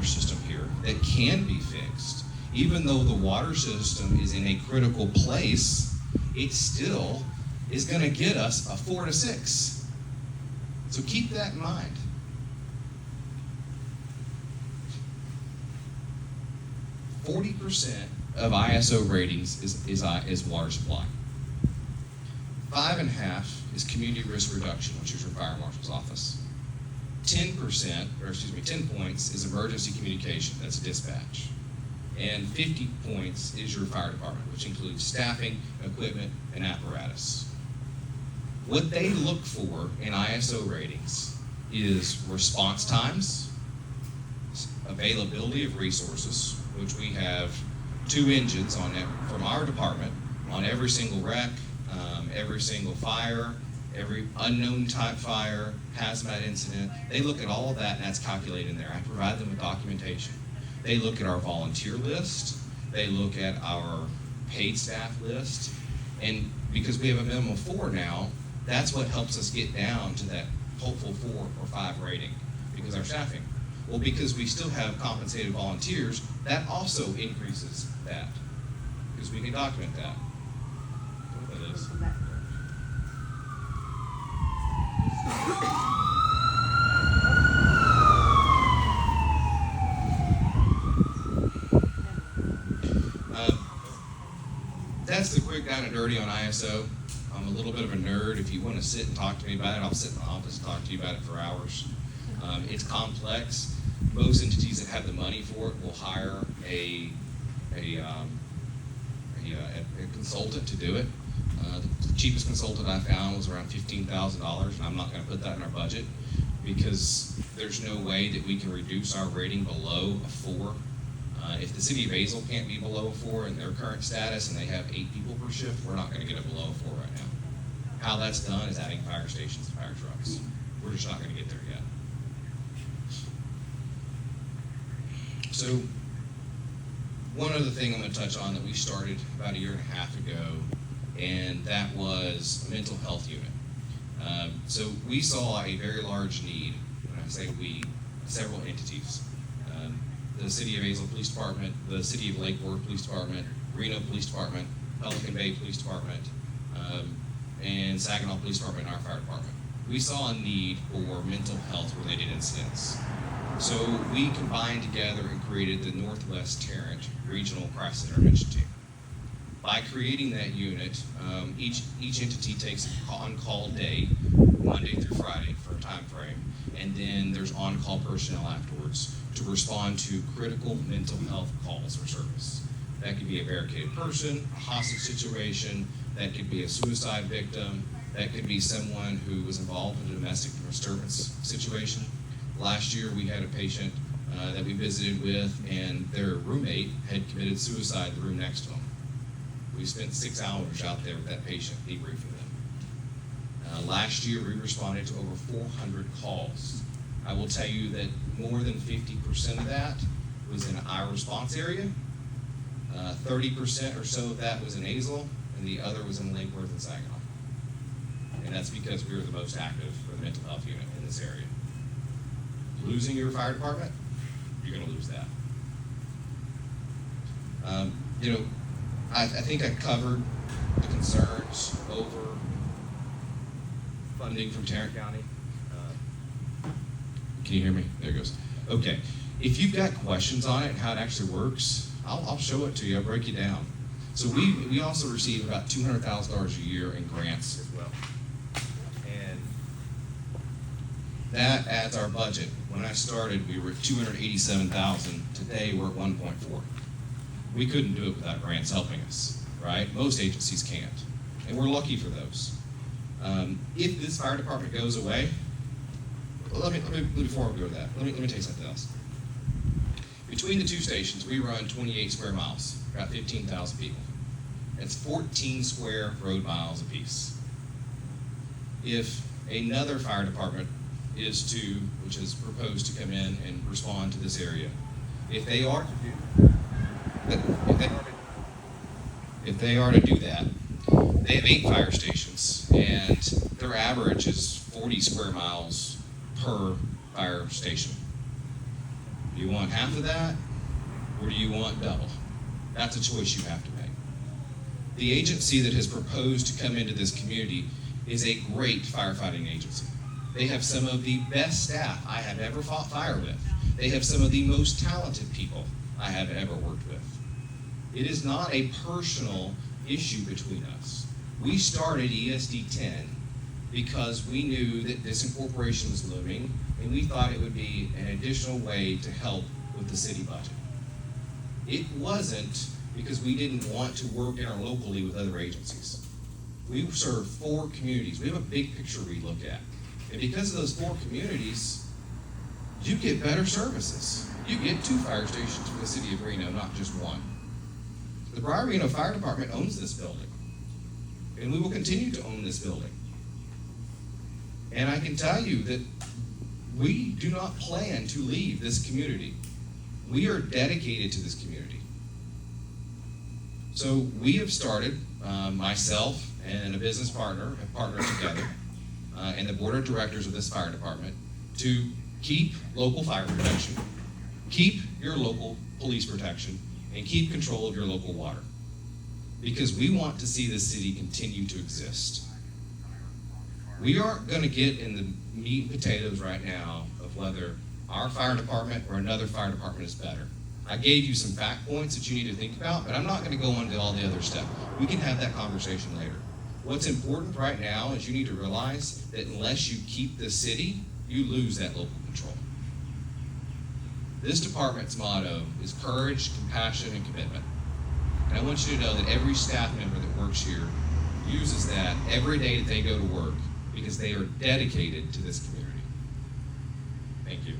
water system here that can be fixed. Even though the water system is in a critical place, it still is going to get us a 4 to 6. So keep that in mind. %40 of ISO ratings is water supply. 5.5 is community risk reduction, which is your fire marshal's office. 10 points is emergency communication, that's dispatch. And 50 points is your fire department, which includes staffing, equipment, and apparatus. What they look for in ISO ratings is response times, availability of resources, which we have 2 engines on it from our department on every single wreck, every single fire, every unknown type fire, hazmat incident. They look at all of that, and that's calculated in there. I provide them with documentation. They look at our volunteer list. They look at our paid staff list. And because we have a minimum of 4 now, that's what helps us get down to that hopeful 4 or 5 rating, because our staffing. Well, because we still have compensated volunteers, that also increases that, because we can document that. What that is. That's the quick down and dirty on ISO. I'm a little bit of a nerd. If you want to sit and talk to me about it, I'll sit in the office and talk to you about it for hours. It's complex. Most entities that have the money for it will hire a consultant to do it. The cheapest consultant I found was around $15,000, and I'm not going to put that in our budget because there's no way that we can reduce our rating below a 4. If the city of Azle can't be below a 4 in their current status and they have 8 people per shift, we're not going to get it below a 4 right now. How that's done is adding fire stations and fire trucks. We're just not going to get there yet. So one other thing I'm going to touch on that we started about 1.5 years ago, and that was a mental health unit. So we saw a very large need, when I say we, several entities. The City of Azle Police Department, the City of Lake Worth Police Department, Reno Police Department, Pelican Bay Police Department, and Saginaw Police Department and our fire department. We saw a need for mental health related incidents. So we combined together and created the Northwest Tarrant Regional Crisis Intervention Team. By creating that unit, each entity takes an on-call day, Monday through Friday for a time frame, and then there's on-call personnel afterwards to respond to critical mental health calls or service. That could be a barricaded person, a hostage situation, that could be a suicide victim, that could be someone who was involved in a domestic disturbance situation. Last year we had a patient that we visited with, and their roommate had committed suicide in the room next to him. We spent 6 hours out there with that patient debriefing them. Last year we responded to over 400 calls. I will tell you that more than 50% of that was in our response area. 30% or so of that was in Azle, and the other was in Lake Worth and Saginaw. And that's because we were the most active for the mental health unit in this area. Losing your fire department, you're going to lose that. I think I covered the concerns over funding from Tarrant County. Can you hear me? There it goes. Okay. If you've got questions on it and how it actually works, I'll show it to you. I'll break it down. So we also receive about $200,000 a year in grants as well. And that adds our budget. When I started, we were at $287,000. Today, we're at 1.4. We couldn't do it without grants helping us, right? Most agencies can't, and we're lucky for those. If this fire department goes away, before we go to that, let me tell you something else. Between the 2 stations, we run 28 square miles, about 15,000 people. That's 14 square road miles apiece. If another fire department which is proposed to come in and respond to this area, if they are to do that, they have 8 fire stations, and their average is 40 square miles per fire station. Do you want half of that, or do you want double? That's a choice you have to make. The agency that has proposed to come into this community is a great firefighting agency. They have some of the best staff I have ever fought fire with. They have some of the most talented people I have ever worked with. It is not a personal issue between us. We started ESD 10 because we knew that Disincorporation was looming, and we thought it would be an additional way to help with the city budget. It wasn't because we didn't want to work interlocally with other agencies. We serve 4 communities. We have a big picture we look at. And because of those 4 communities, you get better services. You get 2 fire stations for the city of Reno, not just 1. The Briar-Reno Fire Department owns this building, and we will continue to own this building. And I can tell you that we do not plan to leave this community. We are dedicated to this community. So we have started, myself and a business partner have partnered together, and the board of directors of this fire department, to keep local fire protection, keep your local police protection, and keep control of your local water. Because we want to see this city continue to exist. We aren't going to get in the meat and potatoes right now of whether our fire department or another fire department is better. I gave you some fact points that you need to think about, but I'm not going to go into all the other stuff. We can have that conversation later. What's important right now is you need to realize that unless you keep the city, you lose that local control. This department's motto is courage, compassion, and commitment. And I want you to know that every staff member that works here uses that every day that they go to work because they are dedicated to this community. Thank you.